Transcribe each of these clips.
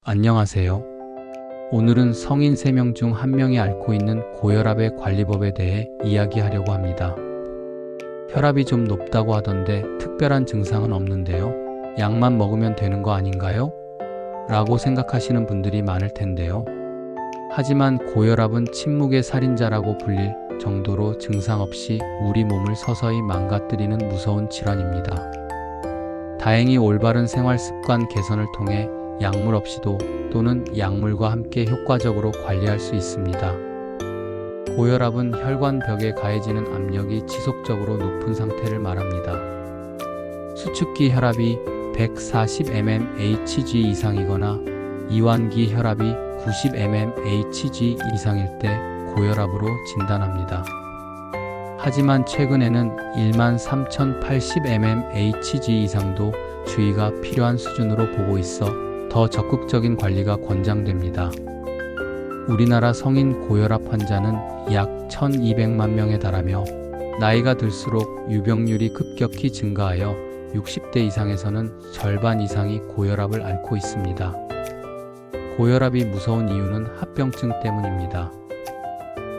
안녕하세요. 오늘은 성인 3명 중 1명이 앓고 있는 고혈압의 관리법에 대해 이야기하려고 합니다. 혈압이 좀 높다고 하던데 특별한 증상은 없는데요. 약만 먹으면 되는 거 아닌가요? 라고 생각하시는 분들이 많을 텐데요. 하지만 고혈압은 침묵의 살인자라고 불릴 정도로 증상 없이 우리 몸을 서서히 망가뜨리는 무서운 질환입니다. 다행히 올바른 생활 습관 개선을 통해 약물 없이도 또는 약물과 함께 효과적으로 관리할 수 있습니다. 고혈압은 혈관벽에 가해지는 압력이 지속적으로 높은 상태를 말합니다. 수축기 혈압이 140 mmHg 이상이거나 이완기 혈압이 90 mmHg 이상일 때 고혈압으로 진단합니다. 하지만 최근에는 13,080 mmHg 이상도 주의가 필요한 수준으로 보고 있어 더 적극적인 관리가 권장됩니다. 우리나라 성인 고혈압 환자는 약 1,200만 명에 달하며 나이가 들수록 유병률이 급격히 증가하여 60대 이상에서는 절반 이상이 고혈압을 앓고 있습니다. 고혈압이 무서운 이유는 합병증 때문입니다.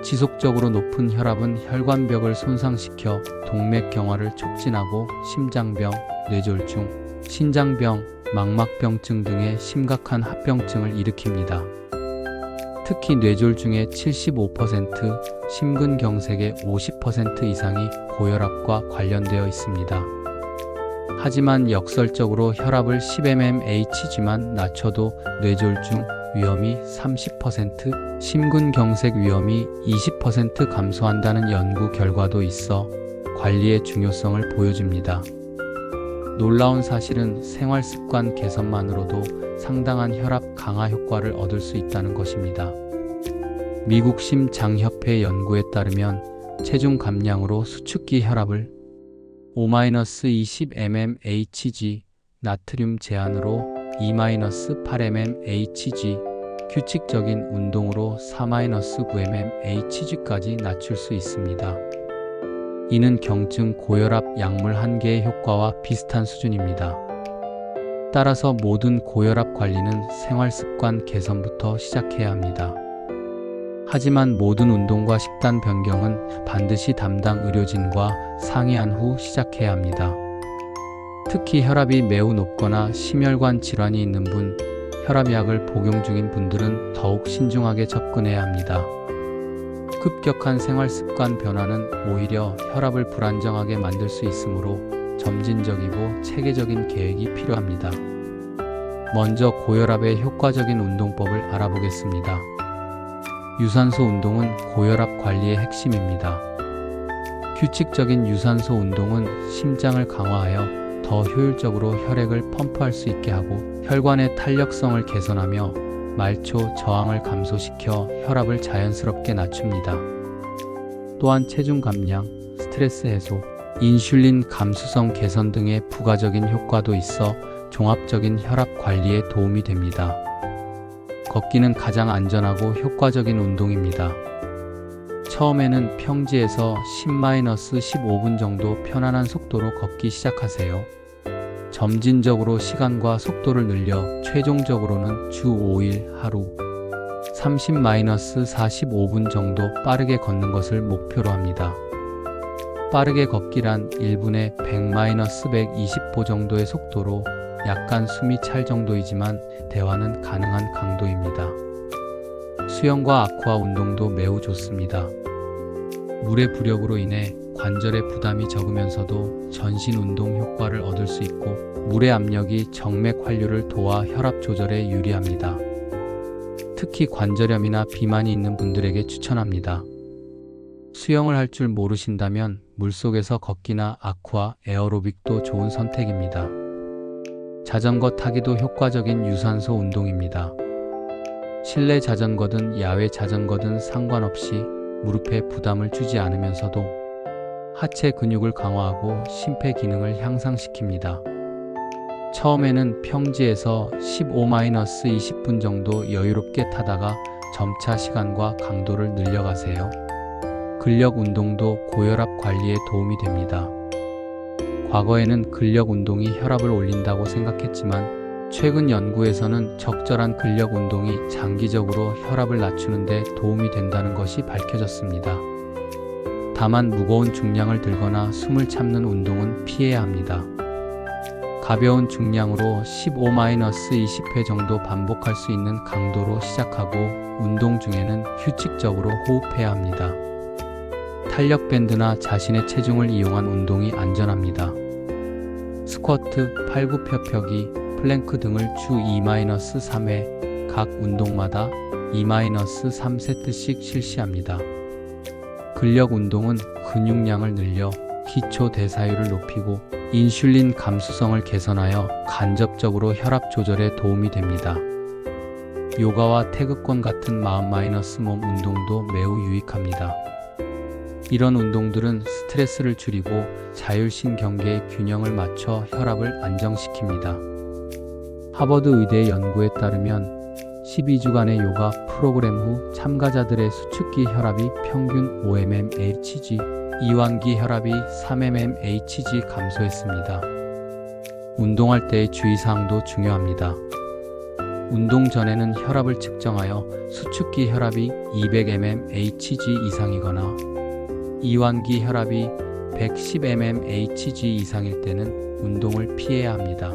지속적으로 높은 혈압은 혈관벽을 손상시켜 동맥경화를 촉진하고 심장병, 뇌졸중, 신장병, 망막병증 등의 심각한 합병증을 일으킵니다. 특히 뇌졸중의 75%, 심근경색의 50% 이상이 고혈압과 관련되어 있습니다. 하지만 역설적으로 혈압을 10 mmHg만 낮춰도 뇌졸중 위험이 30%, 심근경색 위험이 20% 감소한다는 연구 결과도 있어 관리의 중요성을 보여줍니다. 놀라운 사실은 생활습관 개선만으로도 상당한 혈압 강화 효과를 얻을 수 있다는 것입니다. 미국 심장협회 연구에 따르면 체중 감량으로 수축기 혈압을 5-20 mmHg, 나트륨 제한으로 2-8 mmHg, 규칙적인 운동으로 4-9 mmHg까지 낮출 수 있습니다. 이는 경증 고혈압 약물 1개의 효과와 비슷한 수준입니다. 따라서 모든 고혈압 관리는 생활습관 개선부터 시작해야 합니다. 하지만 모든 운동과 식단 변경은 반드시 담당 의료진과 상의한 후 시작해야 합니다. 특히 혈압이 매우 높거나 심혈관 질환이 있는 분, 혈압약을 복용 중인 분들은 더욱 신중하게 접근해야 합니다. 급격한 생활습관 변화는 오히려 혈압을 불안정하게 만들 수 있으므로 점진적이고 체계적인 계획이 필요합니다. 먼저 고혈압의 효과적인 운동법을 알아보겠습니다. 유산소 운동은 고혈압 관리의 핵심입니다. 규칙적인 유산소 운동은 심장을 강화하여 더 효율적으로 혈액을 펌프할 수 있게 하고 혈관의 탄력성을 개선하며 말초 저항을 감소시켜 혈압을 자연스럽게 낮춥니다. 또한 체중 감량, 스트레스 해소, 인슐린 감수성 개선 등의 부가적인 효과도 있어 종합적인 혈압 관리에 도움이 됩니다. 걷기는 가장 안전하고 효과적인 운동입니다. 처음에는 평지에서 10-15분 정도 편안한 속도로 걷기 시작하세요. 점진적으로 시간과 속도를 늘려 최종적으로는 주 5일 하루 30-45분 정도 빠르게 걷는 것을 목표로 합니다. 빠르게 걷기란 1분에 100-120보 정도의 속도로 약간 숨이 찰 정도이지만 대화는 가능한 강도입니다. 수영과 아쿠아 운동도 매우 좋습니다. 물의 부력으로 인해 관절의 부담이 적으면서도 전신 운동 효과를 얻을 수 있고 물의 압력이 정맥 환류를 도와 혈압 조절에 유리합니다. 특히 관절염이나 비만이 있는 분들에게 추천합니다. 수영을 할 줄 모르신다면 물속에서 걷기나 아쿠아, 에어로빅도 좋은 선택입니다. 자전거 타기도 효과적인 유산소 운동입니다. 실내 자전거든 야외 자전거든 상관없이 무릎에 부담을 주지 않으면서도 하체 근육을 강화하고 심폐 기능을 향상시킵니다. 처음에는 평지에서 15-20분 정도 여유롭게 타다가 점차 시간과 강도를 늘려가세요. 근력 운동도 고혈압 관리에 도움이 됩니다. 과거에는 근력 운동이 혈압을 올린다고 생각했지만 최근 연구에서는 적절한 근력 운동이 장기적으로 혈압을 낮추는 데 도움이 된다는 것이 밝혀졌습니다. 다만 무거운 중량을 들거나 숨을 참는 운동은 피해야 합니다. 가벼운 중량으로 15-20회 정도 반복할 수 있는 강도로 시작하고 운동 중에는 규칙적으로 호흡해야 합니다. 탄력 밴드나 자신의 체중을 이용한 운동이 안전합니다. 스쿼트, 팔굽혀펴기, 플랭크 등을 주 2-3회 각 운동마다 2-3세트씩 실시합니다. 근력 운동은 근육량을 늘려 기초 대사율을 높이고 인슐린 감수성을 개선하여 간접적으로 혈압 조절에 도움이 됩니다. 요가와 태극권 같은 마음-몸 운동도 매우 유익합니다. 이런 운동들은 스트레스를 줄이고 자율신경계의 균형을 맞춰 혈압을 안정시킵니다. 하버드 의대의 연구에 따르면 12주간의 요가 프로그램 후 참가자들의 수축기 혈압이 평균 5mmHg, 이완기 혈압이 3mmHg 감소했습니다. 운동할 때의 주의사항도 중요합니다. 운동 전에는 혈압을 측정하여 수축기 혈압이 200mmHg 이상이거나 이완기 혈압이 110mmHg 이상일 때는 운동을 피해야 합니다.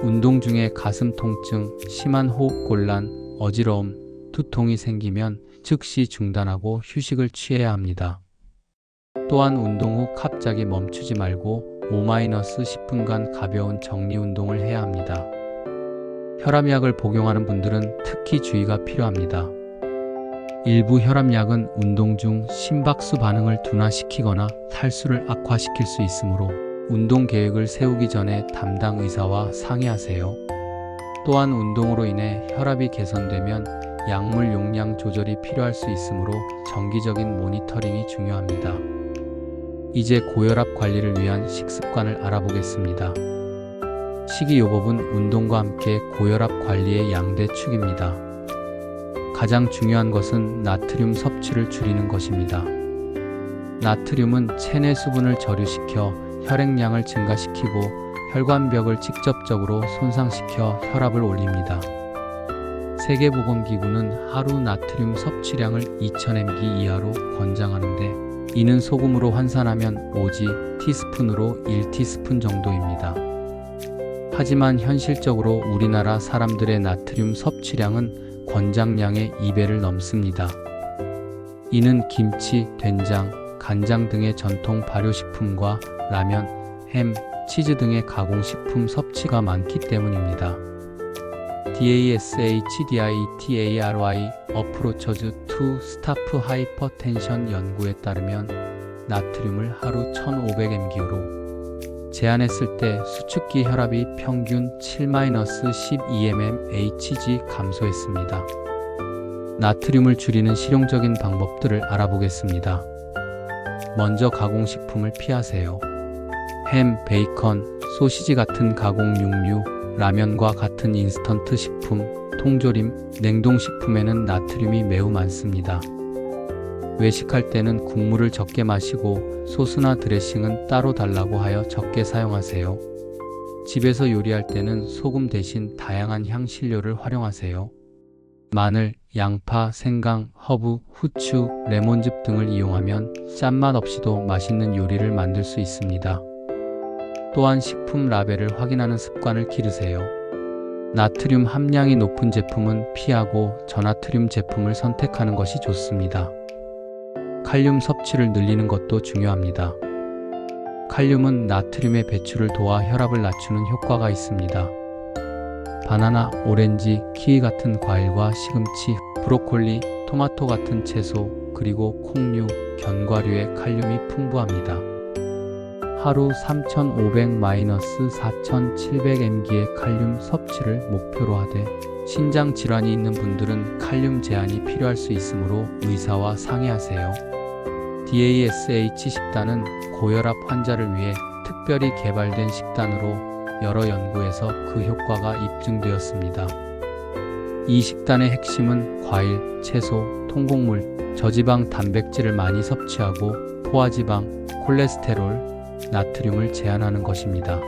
운동 중에 가슴 통증, 심한 호흡 곤란, 어지러움, 두통이 생기면 즉시 중단하고 휴식을 취해야 합니다. 또한 운동 후 갑자기 멈추지 말고 5-10분간 가벼운 정리 운동을 해야 합니다. 혈압약을 복용하는 분들은 특히 주의가 필요합니다. 일부 혈압약은 운동 중 심박수 반응을 둔화시키거나 탈수를 악화시킬 수 있으므로 운동 계획을 세우기 전에 담당 의사와 상의하세요. 또한 운동으로 인해 혈압이 개선되면 약물 용량 조절이 필요할 수 있으므로 정기적인 모니터링이 중요합니다. 이제 고혈압 관리를 위한 식습관을 알아보겠습니다. 식이요법은 운동과 함께 고혈압 관리의 양대축입니다. 가장 중요한 것은 나트륨 섭취를 줄이는 것입니다. 나트륨은 체내 수분을 저류시켜 혈액량을 증가시키고 혈관벽을 직접적으로 손상시켜 혈압을 올립니다. 세계보건기구는 하루 나트륨 섭취량을 2000mg 이하로 권장하는데 이는 소금으로 환산하면 오지 티스푼으로 1티스푼 정도입니다. 하지만 현실적으로 우리나라 사람들의 나트륨 섭취량은 권장량의 2배를 넘습니다. 이는 김치, 된장, 간장 등의 전통 발효식품과 라면, 햄, 치즈 등의 가공식품 섭취가 많기 때문입니다. DASHDIETARY 어프로처즈 투 스타프 하이퍼텐션 연구에 따르면 나트륨을 하루 1500mg로 제한했을 때 수축기 혈압이 평균 7-12mmHg 감소했습니다. 나트륨을 줄이는 실용적인 방법들을 알아보겠습니다. 먼저 가공식품을 피하세요. 햄, 베이컨, 소시지 같은 가공 육류, 라면과 같은 인스턴트 식품, 통조림, 냉동식품에는 나트륨이 매우 많습니다. 외식할 때는 국물을 적게 마시고 소스나 드레싱은 따로 달라고 하여 적게 사용하세요. 집에서 요리할 때는 소금 대신 다양한 향신료를 활용하세요. 마늘, 양파, 생강, 허브, 후추, 레몬즙 등을 이용하면 짠맛 없이도 맛있는 요리를 만들 수 있습니다. 또한 식품 라벨을 확인하는 습관을 기르세요. 나트륨 함량이 높은 제품은 피하고 저나트륨 제품을 선택하는 것이 좋습니다. 칼륨 섭취를 늘리는 것도 중요합니다. 칼륨은 나트륨의 배출을 도와 혈압을 낮추는 효과가 있습니다. 바나나, 오렌지, 키위 같은 과일과 시금치, 브로콜리, 토마토 같은 채소, 그리고 콩류, 견과류에 칼륨이 풍부합니다. 하루 3500-4700mg의 칼륨 섭취를 목표로 하되 신장 질환이 있는 분들은 칼륨 제한이 필요할 수 있으므로 의사와 상의하세요. DASH 식단은 고혈압 환자를 위해 특별히 개발된 식단으로 여러 연구에서 그 효과가 입증되었습니다. 이 식단의 핵심은 과일, 채소, 통곡물, 저지방 단백질을 많이 섭취하고 포화지방, 콜레스테롤, 나트륨을 제한하는 것입니다.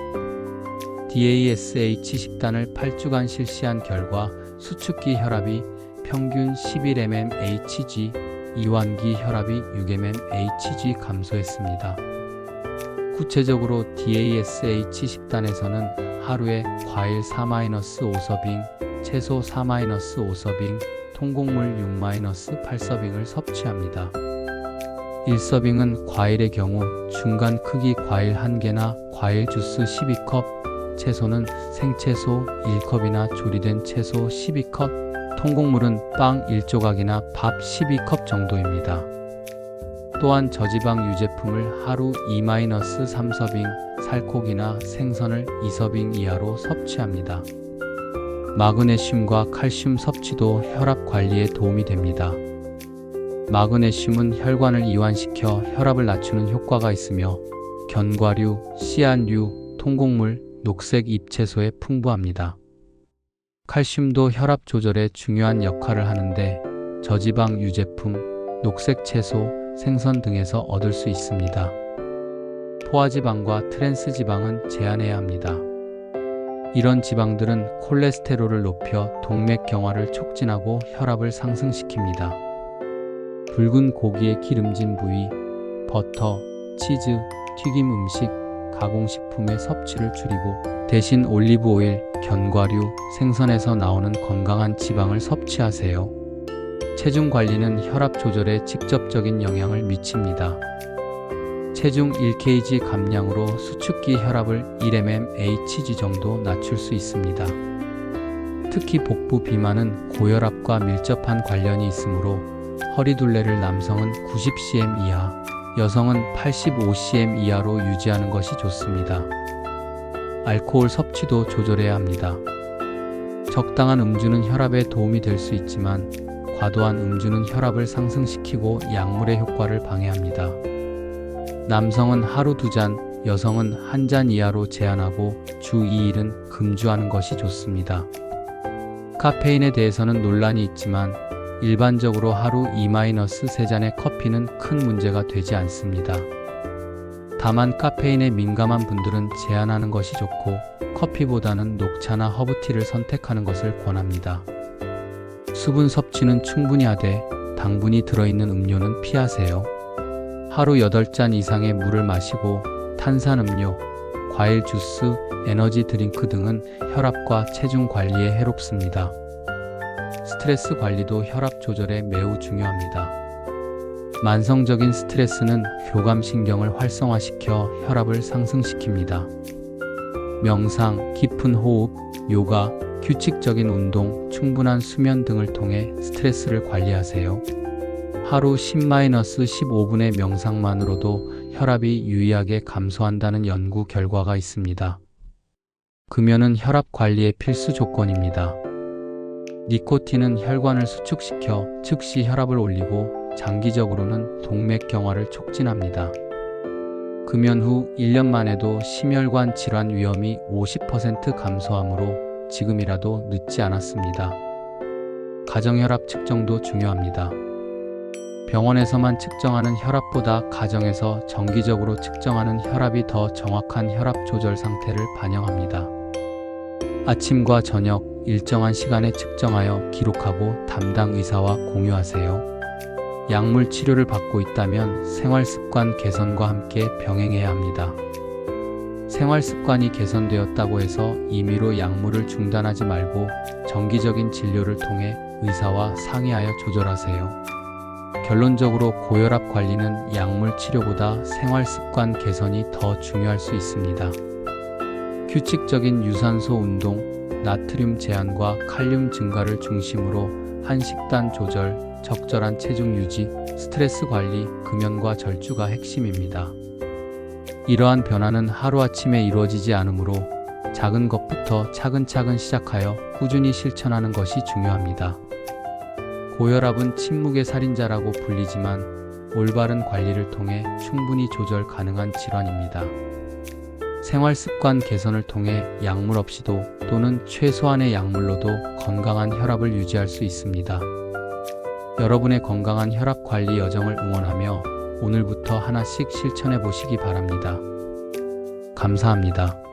DASH 식단을 8주간 실시한 결과 수축기 혈압이 평균 11mmHg, 이완기 혈압이 6mmHg 감소했습니다. 구체적으로 DASH 식단에서는 하루에 과일 4-5서빙, 채소 4-5서빙, 통곡물 6-8서빙을 섭취합니다. 1서빙은 과일의 경우 중간 크기 과일 1개나 과일 주스 12컵, 채소는 생채소 1컵이나 조리된 채소 12컵, 통곡물은 빵 1조각이나 밥 12컵 정도입니다. 또한 저지방 유제품을 하루 2-3서빙, 살코기나 생선을 2서빙 이하로 섭취합니다. 마그네슘과 칼슘 섭취도 혈압 관리에 도움이 됩니다. 마그네슘은 혈관을 이완시켜 혈압을 낮추는 효과가 있으며 견과류, 씨앗류, 통곡물, 녹색 잎채소에 풍부합니다. 칼슘도 혈압 조절에 중요한 역할을 하는데 저지방 유제품, 녹색 채소, 생선 등에서 얻을 수 있습니다. 포화지방과 트랜스지방은 제한해야 합니다. 이런 지방들은 콜레스테롤을 높여 동맥경화를 촉진하고 혈압을 상승시킵니다. 붉은 고기의 기름진 부위, 버터, 치즈, 튀김 음식, 가공식품의 섭취를 줄이고 대신 올리브 오일, 견과류, 생선에서 나오는 건강한 지방을 섭취하세요. 체중 관리는 혈압 조절에 직접적인 영향을 미칩니다. 체중 1kg 감량으로 수축기 혈압을 1mmHg 정도 낮출 수 있습니다. 특히 복부 비만은 고혈압과 밀접한 관련이 있으므로 허리둘레를 남성은 90cm 이하, 여성은 85cm 이하로 유지하는 것이 좋습니다. 알코올 섭취도 조절해야 합니다. 적당한 음주는 혈압에 도움이 될 수 있지만 과도한 음주는 혈압을 상승시키고 약물의 효과를 방해합니다. 남성은 하루 2잔, 여성은 1잔 이하로 제한하고 주 2일은 금주하는 것이 좋습니다. 카페인에 대해서는 논란이 있지만 일반적으로 하루 2-3잔의 커피는 큰 문제가 되지 않습니다. 다만 카페인에 민감한 분들은 제한하는 것이 좋고 커피보다는 녹차나 허브티를 선택하는 것을 권합니다. 수분 섭취는 충분히 하되 당분이 들어있는 음료는 피하세요. 하루 8잔 이상의 물을 마시고 탄산음료, 과일 주스, 에너지 드링크 등은 혈압과 체중 관리에 해롭습니다. 스트레스 관리도 혈압 조절에 매우 중요합니다. 만성적인 스트레스는 교감신경을 활성화시켜 혈압을 상승시킵니다. 명상, 깊은 호흡, 요가, 규칙적인 운동, 충분한 수면 등을 통해 스트레스를 관리하세요. 하루 10-15분의 명상만으로도 혈압이 유의하게 감소한다는 연구 결과가 있습니다. 금연은 혈압 관리의 필수 조건입니다. 니코틴은 혈관을 수축시켜 즉시 혈압을 올리고 장기적으로는 동맥경화를 촉진합니다. 금연 후 1년만 해도 심혈관 질환 위험이 50% 감소하므로 지금이라도 늦지 않았습니다. 가정혈압 측정도 중요합니다. 병원에서만 측정하는 혈압보다 가정에서 정기적으로 측정하는 혈압이 더 정확한 혈압 조절 상태를 반영합니다. 아침과 저녁 일정한 시간에 측정하여 기록하고 담당 의사와 공유하세요. 약물 치료를 받고 있다면 생활습관 개선과 함께 병행해야 합니다. 생활습관이 개선되었다고 해서 임의로 약물을 중단하지 말고 정기적인 진료를 통해 의사와 상의하여 조절하세요. 결론적으로 고혈압 관리는 약물 치료보다 생활습관 개선이 더 중요할 수 있습니다. 규칙적인 유산소 운동, 나트륨 제한과 칼륨 증가를 중심으로 한식단 조절, 적절한 체중 유지, 스트레스 관리, 금연과 절주가 핵심입니다. 이러한 변화는 하루아침에 이루어지지 않으므로 작은 것부터 차근차근 시작하여 꾸준히 실천하는 것이 중요합니다. 고혈압은 침묵의 살인자라고 불리지만 올바른 관리를 통해 충분히 조절 가능한 질환입니다. 생활습관 개선을 통해 약물 없이도 또는 최소한의 약물로도 건강한 혈압을 유지할 수 있습니다. 여러분의 건강한 혈압 관리 여정을 응원하며 오늘부터 하나씩 실천해 보시기 바랍니다. 감사합니다.